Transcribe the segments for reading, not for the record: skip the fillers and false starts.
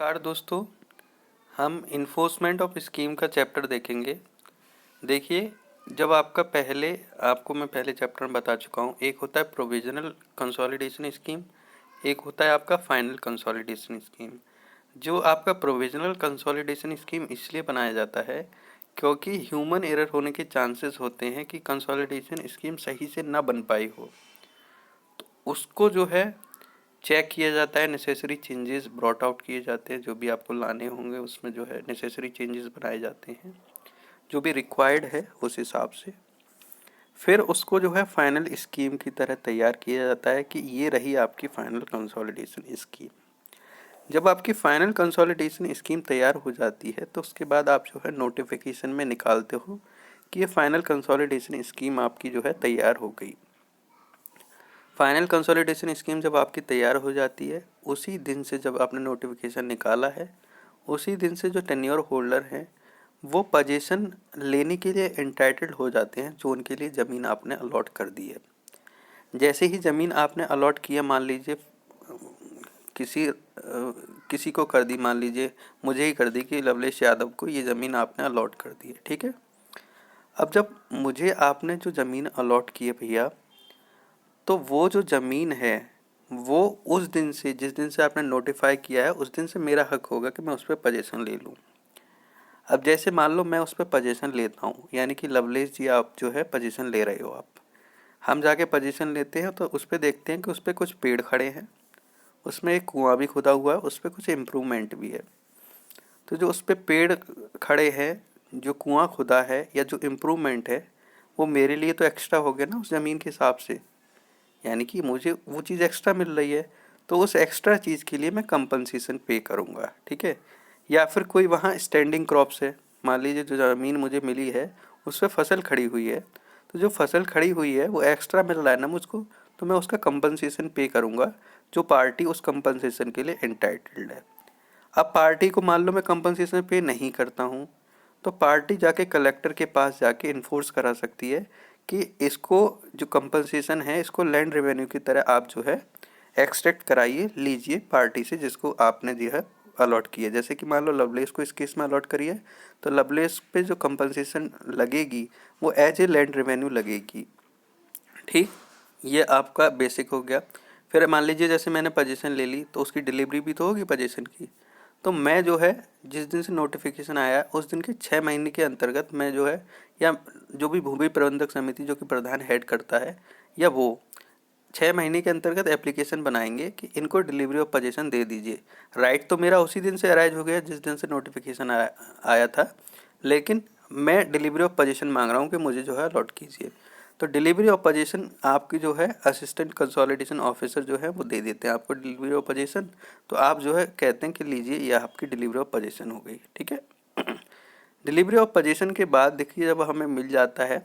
नमस्कार दोस्तों, हम इन्फोर्समेंट ऑफ स्कीम का चैप्टर देखेंगे। देखिए, जब आपको मैं पहले चैप्टर में बता चुका हूँ। एक होता है प्रोविजनल कंसोलिडेशन स्कीम, एक होता है आपका फाइनल कंसोलिडेशन स्कीम। जो आपका प्रोविजनल कंसोलिडेशन स्कीम इसलिए बनाया जाता है क्योंकि ह्यूमन एरर होने के चांसेस होते हैं कि कंसोलिडेशन स्कीम सही से ना बन पाई हो। तो उसको जो है चेक किया जाता है, नेसेसरी चेंजेस ब्रॉट आउट किए जाते हैं, जो भी आपको लाने होंगे उसमें जो है नेसेसरी चेंजेस बनाए जाते हैं, जो भी रिक्वायर्ड है उस हिसाब से। फिर उसको जो है फाइनल स्कीम की तरह तैयार किया जाता है कि ये रही आपकी फाइनल कंसोलिडेशन स्कीम। जब आपकी फाइनल कंसोलिडेशन स्कीम तैयार हो जाती है तो उसके बाद आप जो है नोटिफिकेशन में निकालते हो कि ये फाइनल कंसोलिडेशन स्कीम आपकी जो है तैयार हो गई। फाइनल कंसोलिडेशन स्कीम जब आपकी तैयार हो जाती है, उसी दिन से जब आपने नोटिफिकेशन निकाला है, उसी दिन से जो टेन्योर होल्डर हैं वो पोजीशन लेने के लिए एंटाइटल्ड हो जाते हैं, जो उनके लिए ज़मीन आपने अलॉट कर दी है। जैसे ही ज़मीन आपने अलॉट किया, मान लीजिए किसी को कर दी, मान लीजिए मुझे ही कर दी कि लवलेश यादव को ये ज़मीन आपने अलॉट कर दी है, ठीक है। अब जब मुझे आपने जो ज़मीन अलॉट की है भैया, तो वो जो ज़मीन है वो उस दिन से, जिस दिन से आपने नोटिफाई किया है, उस दिन से मेरा हक होगा कि मैं उस पर पोजीशन ले लूँ। अब जैसे मान लो मैं उस पर पोजीशन लेता हूँ, यानी कि लवलेश जी आप जो है पोजीशन ले रहे हो, हम जाके पोजीशन लेते हैं तो उस पर देखते हैं कि उस पर कुछ पेड़ खड़े हैं, उसमें एक कुआं भी खुदा हुआ है, उस पर कुछ इम्प्रूवमेंट भी है। तो जो उस पर पेड़ खड़े हैं, जो कुआं खुदा है या जो इम्प्रूवमेंट है, वो मेरे लिए तो एक्स्ट्रा हो गया ना उस ज़मीन के हिसाब से, यानी कि मुझे वो चीज़ एक्स्ट्रा मिल रही है, तो उस एक्स्ट्रा चीज़ के लिए मैं कंपनसेशन पे करूँगा, ठीक है। या फिर कोई वहाँ स्टैंडिंग क्रॉप्स है, मान लीजिए जो ज़मीन मुझे मिली है उस पर फसल खड़ी हुई है, तो जो फसल खड़ी हुई है वो एक्स्ट्रा मिल रहा है ना मुझको, तो मैं उसका कंपनसेशन पे करूँगा, जो पार्टी उस कंपनसेशन के लिए एंटाइटल्ड है। अब पार्टी को मान लो मैं कंपनसेशन पे नहीं करता हूँ, तो पार्टी जाके कलेक्टर के पास जाके इन्फोर्स करा सकती है कि इसको जो कंपनसेशन है इसको लैंड रेवेन्यू की तरह आप जो है एक्सट्रैक्ट कराइए, लीजिए पार्टी से जिसको आपने जो है अलॉट किया। जैसे कि मान लो लवलेस को इस केस में अलॉट करिए, तो लवलेस पे जो कंपनसेशन लगेगी वो एज ए लैंड रेवेन्यू लगेगी, ठीक। ये आपका बेसिक हो गया। फिर मान लीजिए जैसे मैंने पोजीशन ले ली, तो उसकी डिलीवरी भी तो होगी पोजीशन की। तो मैं जो है जिस दिन से नोटिफिकेशन आया उस दिन के 6 महीने के अंतर्गत मैं जो है, या जो भी भूमि प्रबंधक समिति जो कि प्रधान हेड करता है, या वो 6 महीने के अंतर्गत एप्लीकेशन बनाएंगे कि इनको डिलीवरी ऑफ पोजीशन दे दीजिए। राइट तो मेरा उसी दिन से अराइज हो गया जिस दिन से नोटिफिकेशन आया था, लेकिन मैं डिलीवरी ऑफ पोजीशन मांग रहा हूँ कि मुझे जो है अलॉट कीजिए। तो डिलीवरी ऑफ पोजीशन आपकी जो है असिस्टेंट कंसोलिडेशन ऑफिसर जो है वो दे देते हैं आपको डिलीवरी ऑफ पोजीशन। तो आप जो है कहते हैं कि लीजिए ये आपकी डिलीवरी ऑफ पोजीशन हो गई, ठीक है। डिलीवरी ऑफ पोजीशन के बाद देखिए जब हमें मिल जाता है,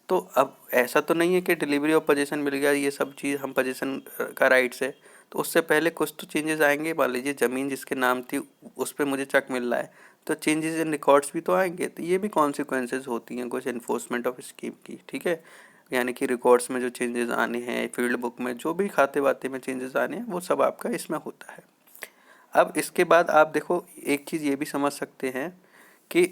तो अब ऐसा तो नहीं है कि डिलीवरी ऑफ पोजीशन मिल गया ये सब चीज़ हम पोजीशन का राइट्स है, तो उससे पहले कुछ तो चेंजेस आएंगे। मान लीजिए ज़मीन जिसके नाम थी उस पर मुझे चेक मिल रहा है, तो चेंजेस इन रिकॉर्ड्स भी तो आएंगे। तो ये भी कॉन्सिक्वेंसेज होती हैं कुछ इन्फोर्समेंट ऑफ स्कीम की, ठीक है। यानी कि रिकॉर्ड्स में जो चेंजेस आने हैं, फील्ड बुक में जो भी खाते वाते में चेंजेस आने हैं, वो सब आपका इसमें होता है। अब इसके बाद आप देखो एक चीज़ ये भी समझ सकते हैं कि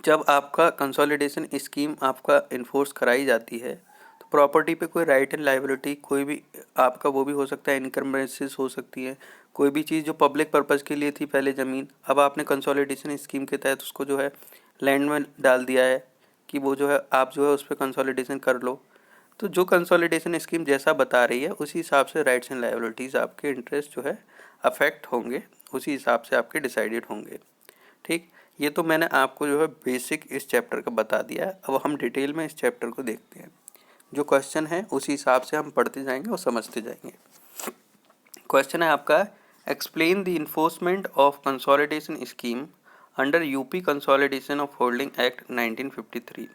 जब आपका कंसोलिडेशन स्कीम आपका इन्फोर्स कराई जाती है, तो प्रॉपर्टी पे कोई राइट एंड लाइबिलिटी कोई भी आपका वो भी हो सकता है, इनकम्बेंसेस हो सकती है, कोई भी चीज़ जो पब्लिक पर्पज़ के लिए थी पहले ज़मीन, अब आपने कंसोलिडेशन स्कीम के तहत उसको जो है लैंड में डाल दिया है कि वो जो है आप जो है उस पर कंसोलिडेशन कर लो। तो जो कंसोलिडेशन स्कीम जैसा बता रही है उसी हिसाब से राइट्स एंड लाइबिलिटीज़ आपके इंटरेस्ट जो है अफेक्ट होंगे, उसी हिसाब से आपके डिसाइडेड होंगे, ठीक। ये तो मैंने आपको जो है बेसिक इस चैप्टर का बता दिया है। अब हम डिटेल में इस चैप्टर को देखते हैं। जो क्वेश्चन है उसी हिसाब से हम पढ़ते जाएंगे और समझते जाएंगे। क्वेश्चन है आपका, explain the enforcement of consolidation scheme under UP consolidation of holding act 1953।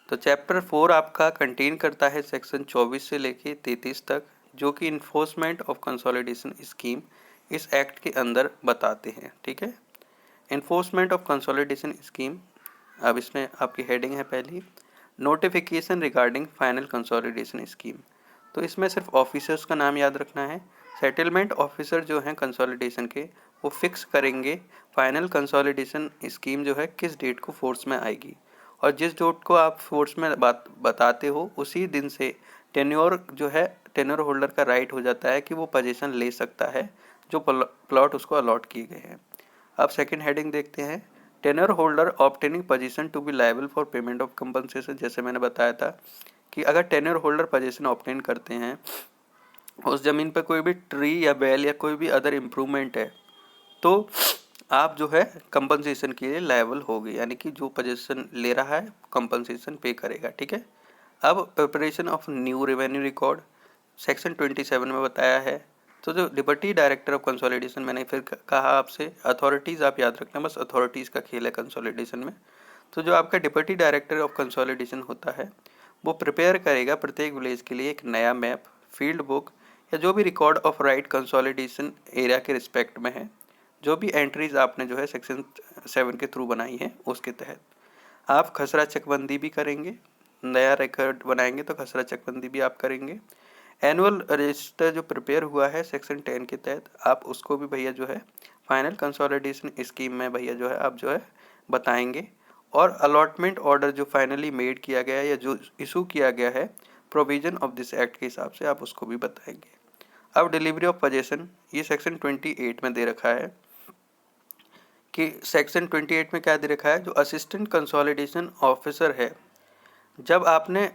तो चैप्टर 4 आपका कंटेन करता है सेक्शन 24 से लेके 33 तक, जो कि इन्फोर्समेंट ऑफ कंसोलिडेशन स्कीम इस एक्ट के अंदर बताते हैं, ठीक है। इन्फोर्समेंट ऑफ कंसोलिडेशन स्कीम, अब इसमें आपकी हेडिंग है पहली, notification regarding final consolidation scheme. तो इसमें सिर्फ ऑफिसर्स का नाम याद रखना है। सेटलमेंट ऑफिसर जो हैं कंसोलिडेशन के, वो फिक्स करेंगे फाइनल कंसोलिडेशन स्कीम जो है किस डेट को फोर्स में आएगी, और जिस डेट को आप फोर्स में बताते हो उसी दिन से टेन्योर जो है टेन्योर होल्डर का राइट हो जाता है कि वो पोजीशन ले सकता है जो प्लॉट उसको अलॉट किए गए हैं। अब सेकंड हेडिंग देखते हैं, tenure holder obtaining position to be liable for payment of compensation. जैसे मैंने बताया था कि अगर टेन्योर होल्डर पोजीशन ऑब्टेन करते हैं, उस जमीन पर कोई भी ट्री या बेल या कोई भी अदर इम्प्रूवमेंट है, तो आप जो है कंपनसेशन के लिए लायबल होगी, यानी कि जो पोजीशन ले रहा है कंपनसेशन पे करेगा। ठीक है। अब preparation of new revenue record section 27 में बताया है। तो जो डिप्टी डायरेक्टर ऑफ कंसोलिडेशन, मैंने फिर कहा आपसे अथॉरिटीज़ आप याद रखना, बस अथॉरिटीज़ का खेल है कंसोलिडेशन में। तो जो आपका डिप्टी डायरेक्टर ऑफ कंसोलिडेशन होता है वो प्रिपेयर करेगा प्रत्येक विलेज के लिए एक नया मैप, फील्ड बुक या जो भी record of right consolidation area के रिस्पेक्ट में है, जो भी एंट्रीज आपने जो है सेक्शन 7 के थ्रू बनाई है उसके तहत। आप खसरा चकबंदी भी करेंगे, नया रिकॉर्ड बनाएंगे तो खसरा चकबंदी भी आप करेंगे। एनुअल रजिस्टर जो प्रिपेयर हुआ है सेक्शन 10 के तहत, आप उसको भी भैया जो है फाइनल कंसोलिडेशन स्कीम में भैया जो है आप जो है बताएंगे। और अलॉटमेंट ऑर्डर जो फाइनली मेड किया गया है या जो इशू किया गया है प्रोविजन ऑफ दिस एक्ट के हिसाब से, आप उसको भी बताएंगे। अब डिलीवरी ऑफ पोजीशन, ये सेक्शन 28 में दे रखा है कि सेक्शन 28 में क्या दे रखा है, जो असिस्टेंट कंसोलिडेशन ऑफिसर है, जब आपने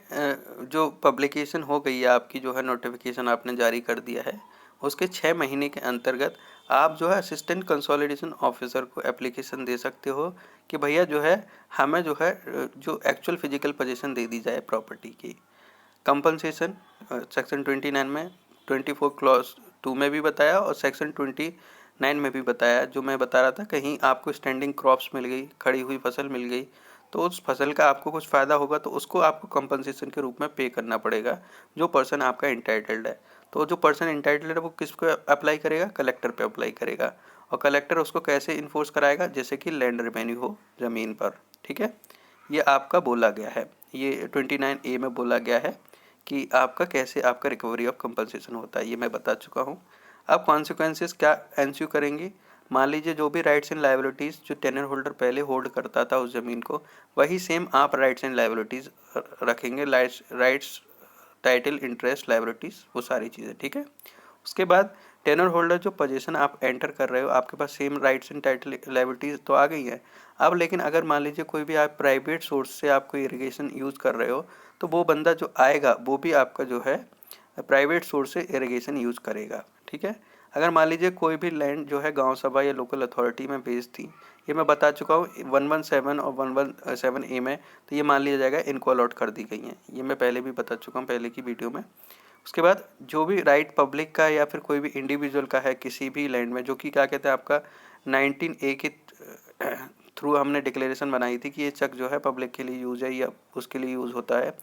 जो पब्लिकेशन हो गई है आपकी जो है नोटिफिकेशन आपने जारी कर दिया है, उसके 6 महीने के अंतर्गत आप जो है असिस्टेंट कंसोलिडेशन ऑफिसर को एप्लीकेशन दे सकते हो कि भैया जो है हमें जो है जो एक्चुअल फिजिकल पोजीशन दे दी जाए प्रॉपर्टी की। कंपनसेशन सेक्शन 29 में 24 क्लॉज 2 में भी बताया और सेक्शन 29 में भी बताया। जो मैं बता रहा था, कहीं आपको स्टैंडिंग क्रॉप्स मिल गई, खड़ी हुई फसल मिल गई, तो उस फसल का आपको कुछ फ़ायदा होगा तो उसको आपको कंपनसेशन के रूप में पे करना पड़ेगा जो पर्सन आपका इंटाइटल्ड है। तो जो पर्सन इंटाइटल्ड है वो किसको अप्लाई करेगा, कलेक्टर पे अप्लाई करेगा, और कलेक्टर उसको कैसे इन्फोर्स कराएगा, जैसे कि लैंड रेवेन्यू हो ज़मीन पर। ठीक है, ये आपका बोला गया है, ये 29A में बोला गया है कि आपका कैसे आपका रिकवरी ऑफ कंपनसेशन होता है, ये मैं बता चुका हूँ। अब कॉन्सिक्वेंसेस क्या एंस्यू करेंगे, मान लीजिए जो भी राइट्स एंड लायबिलिटीज़ जो टेनर होल्डर पहले होल्ड करता था उस ज़मीन को, वही सेम आप राइट्स एंड लायबिलिटीज़ रखेंगे, राइट्स टाइटल इंटरेस्ट लायबिलिटीज़ वो सारी चीज़ें। ठीक है। उसके बाद टेनर होल्डर जो पोजीशन आप एंटर कर रहे हो, आपके पास same rights and title liabilities तो आ गई है। अब लेकिन अगर मान लीजिए कोई भी आप प्राइवेट सोर्स से आप कोई इरिगेशन यूज़ कर रहे हो, तो वो बंदा जो आएगा वो भी आपका जो है प्राइवेट सोर्स से इरिगेशन यूज़ करेगा। ठीक है। अगर मान लीजिए कोई भी लैंड जो है गांव सभा या लोकल अथॉरिटी में बेस्ड थी, ये मैं बता चुका हूँ 117 और 117A में, तो ये मान लिया जाएगा इनको अलॉट कर दी गई हैं, ये मैं पहले भी बता चुका हूँ पहले की वीडियो में। उसके बाद जो भी राइट पब्लिक का या फिर कोई भी इंडिविजुअल का है किसी भी लैंड में, जो कि क्या कहते हैं आपका 19A के थ्रू हमने डिक्लेरेशन बनाई थी कि ये चक जो है पब्लिक के लिए यूज़ है या उसके लिए यूज़ होता है,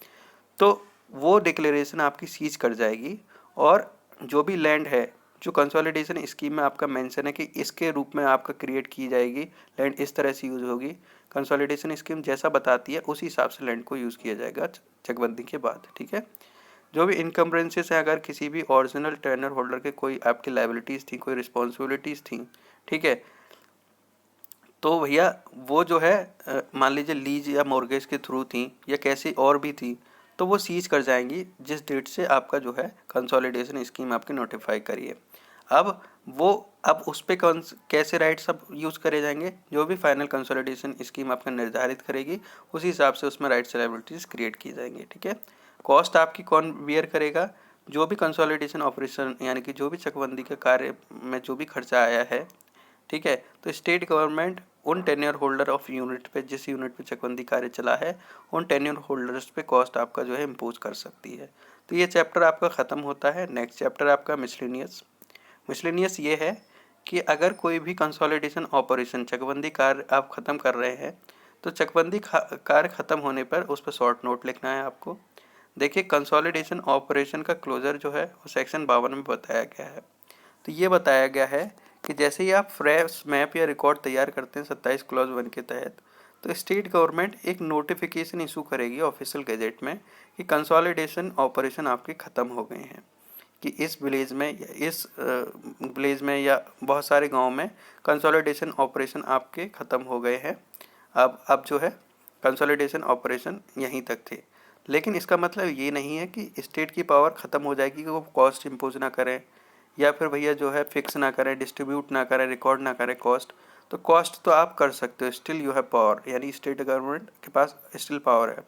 तो वो डिक्लेरेशन आपकी सीज कर जाएगी। और जो भी लैंड है जो कंसोलिडेशन स्कीम में आपका मेंशन है कि इसके रूप में आपका क्रिएट की जाएगी, लैंड इस तरह से यूज़ होगी, कंसोलिडेशन स्कीम जैसा बताती है उसी हिसाब से लैंड को यूज़ किया जाएगा चकबंदी के बाद। ठीक है। जो भी इनकम्बरेंसेस है, अगर किसी भी ओरिजिनल टेनर होल्डर के कोई आपकी लायबिलिटीज़ थी, कोई रिस्पॉन्सिबिलिटीज़ थी, ठीक है, तो भैया वो जो है मान लीजिए लीज या मॉर्गेज के थ्रू थी या कैसी और भी थी, तो वो सीज कर जाएंगी जिस डेट से आपका जो है कंसोलिडेशन स्कीम आपकी नोटिफाई करिए। अब उस पर कौन कैसे राइट्स सब यूज़ करे जाएंगे, जो भी फाइनल कंसोलिडेशन स्कीम आपका निर्धारित करेगी उसी हिसाब से उसमें राइट्स लायबिलिटीज़ क्रिएट की जाएंगी। ठीक है। कॉस्ट आपकी कौन बियर करेगा, जो भी कंसोलिडेशन ऑपरेशन यानी कि जो भी चकबंदी के कार्य में जो भी खर्चा आया है, ठीक है, तो स्टेट गवर्नमेंट उन टेन्योर होल्डर ऑफ यूनिट पे, जिस यूनिट पे चकबंदी कार्य चला है, उन टेन्योर होल्डर्स पे कॉस्ट आपका जो है इम्पोज कर सकती है। तो ये चैप्टर आपका ख़त्म होता है। नेक्स्ट चैप्टर आपका मिसलेनियस। मिसलेनियस ये है कि अगर कोई भी कंसोलिडेशन ऑपरेशन चकबंदी कार्य आप ख़त्म कर रहे हैं, तो चकबंदी कार्य ख़त्म होने पर उस पर शॉर्ट नोट लिखना है आपको। देखिए कंसोलिडेशन ऑपरेशन का क्लोजर जो है वो सेक्शन 52 में बताया गया है। तो ये बताया गया है कि जैसे ही आप फ्रेश मैप या रिकॉर्ड तैयार करते हैं 27 क्लॉज 1 के तहत, तो स्टेट गवर्नमेंट एक नोटिफिकेशन इशू करेगी ऑफिशियल गैजेट में कि कंसोलिडेशन ऑपरेशन आपके ख़त्म हो गए हैं। कि इस विलेज में या बहुत सारे गांव में कंसोलिडेशन ऑपरेशन आपके ख़त्म हो गए हैं। अब जो है कंसोलिडेशन ऑपरेशन यहीं तक थे, लेकिन इसका मतलब ये नहीं है कि स्टेट की पावर ख़त्म हो जाएगी कि वो कॉस्ट इम्पोज ना करें या फिर भैया जो है फिक्स ना करें, डिस्ट्रीब्यूट ना करें, रिकॉर्ड ना करें कॉस्ट। तो कॉस्ट तो आप कर सकते हो, स्टिल यू हैव पावर, यानी स्टेट गवर्नमेंट के पास स्टिल पावर है।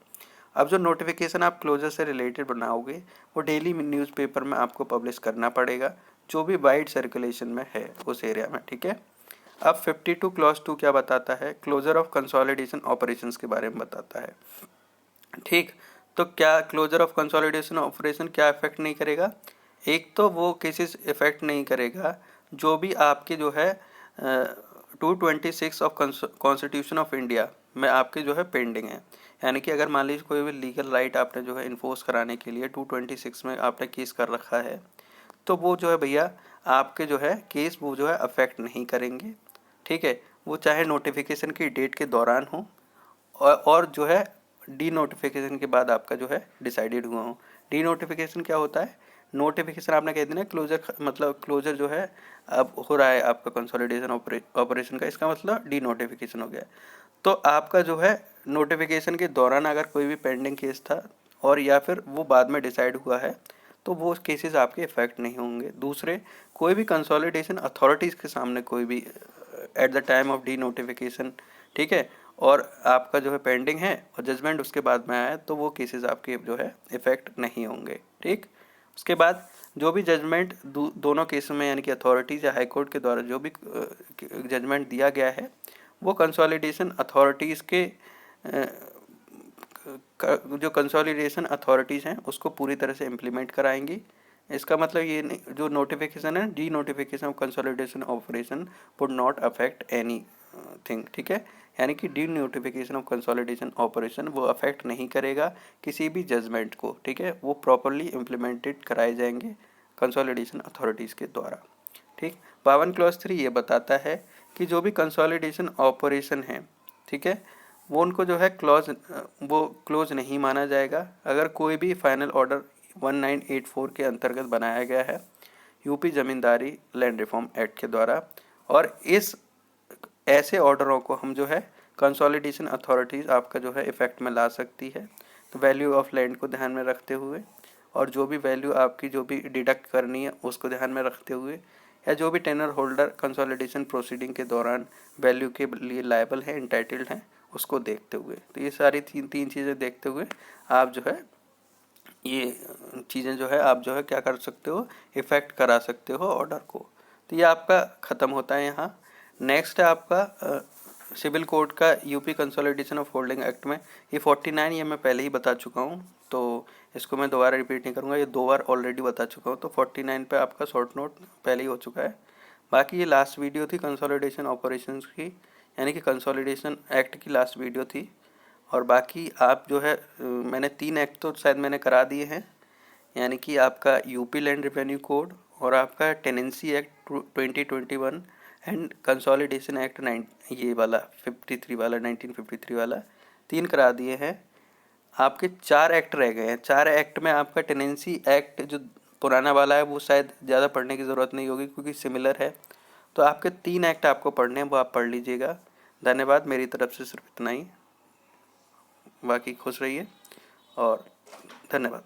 अब जो नोटिफिकेशन आप क्लोजर से रिलेटेड बनाओगे वो डेली न्यूज़पेपर में आपको पब्लिश करना पड़ेगा, जो भी वाइड सर्कुलेशन में है उस एरिया में, ठीक है। अब 52 क्लॉज 2 क्या बताता है? क्लोजर ऑफ कंसोलिडेशन ऑपरेशंस के बारे में बताता है, ठीक। तो क्या क्लोजर ऑफ कंसोलिडेशन ऑपरेशन क्या इफेक्ट नहीं करेगा? एक तो वो केसेस इफेक्ट नहीं करेगा जो भी आपके जो है 226 ऑफ कॉन्स्टिट्यूशन ऑफ इंडिया में आपके जो है पेंडिंग है। यानी कि अगर मान लीजिए कोई भी लीगल राइट आपने जो है इन्फोर्स कराने के लिए 226 में आपने केस कर रखा है, तो वो जो है भैया आपके जो है केस वो जो है अफेक्ट नहीं करेंगे, ठीक है। वो चाहे नोटिफिकेशन की डेट के दौरान हो और जो है डी नोटिफिकेशन के बाद आपका जो है डिसाइडेड हुआ हो। डी नोटिफिकेशन क्या होता है? नोटिफिकेशन आपने कह दिया ना क्लोजर, मतलब क्लोजर जो है अब हो रहा है आपका कंसोलिडेशन ऑपरेशन का, इसका मतलब डी नोटिफिकेशन हो गया। तो आपका जो है नोटिफिकेशन के दौरान अगर कोई भी पेंडिंग केस था और या फिर वो बाद में डिसाइड हुआ है तो वो केसेस आपके इफेक्ट नहीं होंगे। दूसरे, कोई भी कंसोलिडेशन अथॉरिटीज़ के सामने कोई भी at the time of D notification, ठीक है, और आपका जो है पेंडिंग है और जजमेंट उसके बाद में आया तो वो केसेस आपके जो है इफेक्ट नहीं होंगे, ठीक। उसके बाद जो भी जजमेंट दोनों केसों में यानी कि अथॉरिटीज़ या हाई कोर्ट के द्वारा जो भी जजमेंट दिया गया है वो कंसोलिडेशन अथॉरिटीज़ के जो कंसोलिडेशन अथॉरिटीज़ हैं उसको पूरी तरह से इम्प्लीमेंट कराएंगी। इसका मतलब ये नहीं, जो नोटिफिकेशन है D notification of consolidation operation would not affect any thing, ठीक है। यानी कि D notification of consolidation operation वो अफेक्ट नहीं करेगा किसी भी जजमेंट को, ठीक है। वो प्रॉपरली इम्प्लीमेंटेड कराए जाएंगे कंसोलिडेशन अथॉरिटीज़ के द्वारा, ठीक। 52 क्लॉज 3 ये बताता है कि जो भी कंसोलिडेशन ऑपरेशन है, ठीक है, वो उनको जो है क्लोज नहीं माना जाएगा अगर कोई भी फाइनल ऑर्डर 1984 के अंतर्गत बनाया गया है यूपी ज़मींदारी लैंड रिफॉर्म एक्ट के द्वारा। और इस ऐसे ऑर्डरों को हम जो है कंसोलिडेशन अथॉरिटीज़ आपका जो है इफेक्ट में ला सकती है। तो वैल्यू ऑफ लैंड को ध्यान में रखते हुए और जो भी वैल्यू आपकी जो भी डिडक्ट करनी है उसको ध्यान में रखते हुए, या जो भी टेनर होल्डर कंसोलिडेशन प्रोसीडिंग के दौरान वैल्यू के लिए लायबल है, इंटाइटल्ड हैं, उसको देखते हुए, तो ये सारी तीन चीज़ें देखते हुए आप जो है ये चीज़ें जो है आप जो है क्या कर सकते हो, इफ़ेक्ट करा सकते हो ऑर्डर को। तो ये आपका ख़त्म होता है यहाँ। नेक्स्ट है आपका सिविल कोड का UP consolidation of holding act में ये 49, ये मैं पहले ही बता चुका हूँ तो इसको मैं दोबारा रिपीट नहीं करूँगा, ये 2 बार ऑलरेडी बता चुका हूँ। तो 49 पे आपका शॉर्ट नोट पहले ही हो चुका है। बाकी ये लास्ट वीडियो थी कंसोलिडेशन ऑपरेशंस की, यानी कि कंसोलिडेशन एक्ट की लास्ट वीडियो थी। और बाकी आप जो है मैंने 3 एक्ट तो शायद मैंने करा दिए हैं, यानी कि आपका यूपी लैंड रेवेन्यू कोड और आपका tenancy act 2021 and consolidation act 9 ये वाला 53 वाला 1953 वाला 3 करा दिए हैं। आपके 4 एक्ट रह गए हैं। 4 एक्ट में आपका टेनेंसी एक्ट जो पुराना वाला है वो शायद ज़्यादा पढ़ने की ज़रूरत नहीं होगी क्योंकि सिमिलर है। तो आपके 3 एक्ट आपको पढ़ने हैं, वो आप पढ़ लीजिएगा। धन्यवाद, मेरी तरफ से सिर्फ इतना ही। बाकी खुश रहिए और धन्यवाद।